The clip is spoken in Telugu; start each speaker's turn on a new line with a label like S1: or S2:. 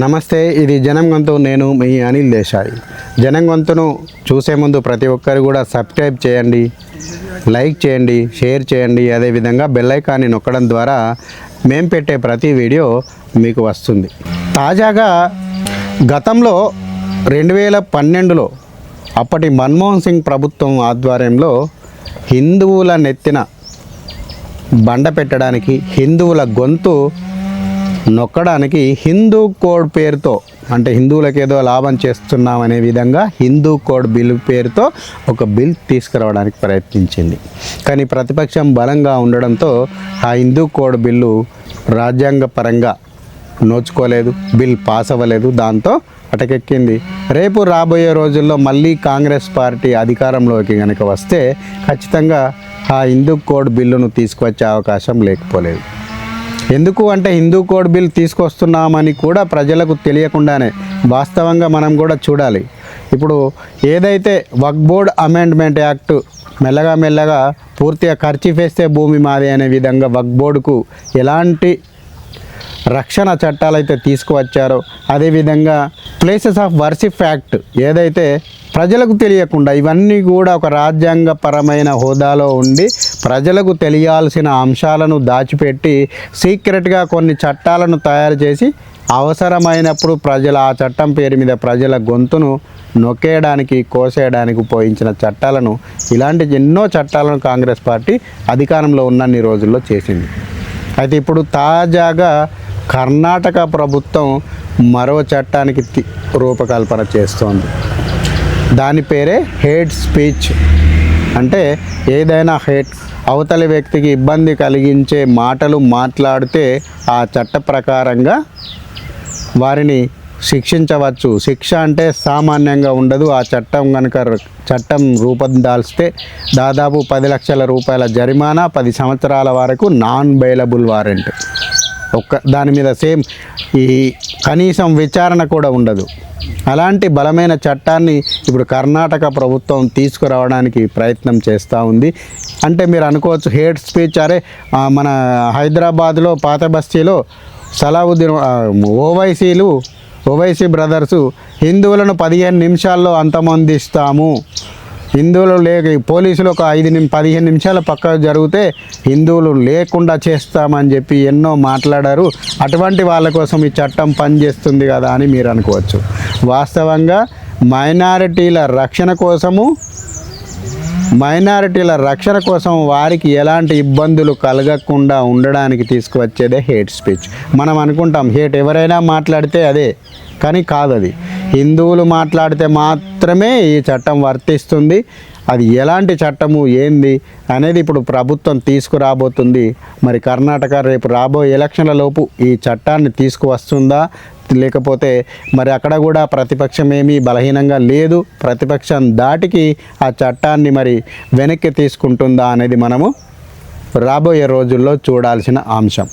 S1: నమస్తే, ఇది జనం గొంతు. నేను మీ అనిల్ దేశాయ్. జనం గొంతును చూసే ముందు ప్రతి ఒక్కరు కూడా సబ్స్క్రైబ్ చేయండి, లైక్ చేయండి, షేర్ చేయండి. అదేవిధంగా బెల్ ఐకాన్ని నొక్కడం ద్వారా మేము పెట్టే ప్రతి వీడియో మీకు వస్తుంది. తాజాగా గతంలో 2012లో అప్పటి మన్మోహన్ సింగ్ ప్రభుత్వం ఆధ్వర్యంలో హిందువుల నెత్తిన బండ పెట్టడానికి, హిందువుల గొంతు నొక్కడానికి హిందూ కోడ్ పేరుతో, అంటే హిందువులకు ఏదో లాభం చేస్తున్నామనే విధంగా హిందూ కోడ్ బిల్ పేరుతో ఒక బిల్ తీసుకురావడానికి ప్రయత్నించింది. కానీ ప్రతిపక్షం బలంగా ఉండడంతో ఆ హిందూ కోడ్ బిల్లు రాజ్యాంగ పరంగా నోచుకోలేదు, బిల్ పాస్ అవ్వలేదు. దాంతో అటకెక్కింది. రేపు రాబోయే రోజుల్లో మళ్ళీ కాంగ్రెస్ పార్టీ అధికారంలోకి కనుక వస్తే ఖచ్చితంగా ఆ హిందూ కోడ్ బిల్లును తీసుకువచ్చే అవకాశం లేకపోలేదు. ఎందుకు అంటే హిందూ కోడ్ బిల్ తీసుకొస్తున్నామని కూడా ప్రజలకు తెలియకుండానే వాస్తవంగా మనం కూడా చూడాలి. ఇప్పుడు ఏదైతే వక్ఫ్ బోర్డ్ అమెండ్మెంట్ యాక్ట్ మెల్లగా పూర్తిగా ఖర్చీఫేస్తే భూమి మాది అనే విధంగా వక్ఫ్ బోర్డుకు ఎలాంటి రక్షణ చట్టాలైతే తీసుకువచ్చారో, అదేవిధంగా ప్లేసెస్ ఆఫ్ వర్షిప్ యాక్ట్ ఏదైతే ప్రజలకు తెలియకుండా ఇవన్నీ కూడా ఒక రాజ్యాంగపరమైన హోదాలో ఉండి ప్రజలకు తెలియాల్సిన అంశాలను దాచిపెట్టి సీక్రెట్గా కొన్ని చట్టాలను తయారు చేసి అవసరమైనప్పుడు ఆ చట్టం పేరు మీద ప్రజల గొంతును నొక్కేయడానికి, కోసేయడానికి ఉపయోగించిన చట్టాలను, ఇలాంటి ఎన్నో చట్టాలను కాంగ్రెస్ పార్టీ అధికారంలో ఉన్నన్ని రోజుల్లో చేసింది. అయితే ఇప్పుడు తాజాగా కర్ణాటక ప్రభుత్వం మరో చట్టానికి రూపకల్పన చేస్తోంది. దాని పేరే హేట్ స్పీచ్. అంటే ఏదైనా అవతలి వ్యక్తికి ఇబ్బంది కలిగించే మాటలు మాట్లాడితే ఆ చట్ట ప్రకారంగా వారిని శిక్షించవచ్చు. శిక్ష అంటే సామాన్యంగా ఉండదు. ఆ చట్టం రూపొందాల్స్తే దాదాపు 10 లక్షల రూపాయల జరిమానా, 10 సంవత్సరాల వరకు నాన్ బెయిలబుల్ వారెంట్. దాని మీద ఈ కనీసం విచారణ కూడా ఉండదు. అలాంటి బలమైన చట్టాన్ని ఇప్పుడు కర్ణాటక ప్రభుత్వం తీసుకురావడానికి ప్రయత్నం చేస్తూ ఉంది. అంటే మీరు అనుకోవచ్చు, హేట్ స్పీచ్, అరే మన హైదరాబాద్లో పాత బస్తీలో సలావుద్దీన్ ఓవైసీ బ్రదర్సు హిందువులను 15 నిమిషాల్లో అంతమొందిస్తాము, హిందువులు పోలీసులు ఒక 15 నిమిషాల పక్కకు జరిగితే హిందువులు లేకుండా చేస్తామని చెప్పి ఎన్నో మాట్లాడారు. అటువంటి వాళ్ళ కోసం ఈ చట్టం పనిచేస్తుంది కదా అని మీరు అనుకోవచ్చు. వాస్తవంగా మైనారిటీల రక్షణ కోసం వారికి ఎలాంటి ఇబ్బందులు కలగకుండా ఉండడానికి తీసుకువచ్చేదే హేట్ స్పీచ్. మనం అనుకుంటాం హేట్ ఎవరైనా మాట్లాడితే అదే, కానీ కాదు. అది హిందువులు మాట్లాడితే మాత్రమే ఈ చట్టం వర్తిస్తుంది. అది ఎలాంటి చట్టము ఏంది అనేది ఇప్పుడు ప్రభుత్వం తీసుకురాబోతుంది. మరి కర్ణాటక రేపు రాబోయే ఎలక్షన్ల లోపు ఈ చట్టాన్ని తీసుకువస్తుందా, లేకపోతే మరి అక్కడ కూడా ప్రతిపక్షం ఏమీ బలహీనంగా లేదు, ప్రతిపక్షం దాటికి ఆ చట్టాన్ని మరి వెనక్కి తీసుకుంటుందా అనేది మనము రాబోయే రోజుల్లో చూడాల్సిన అంశం.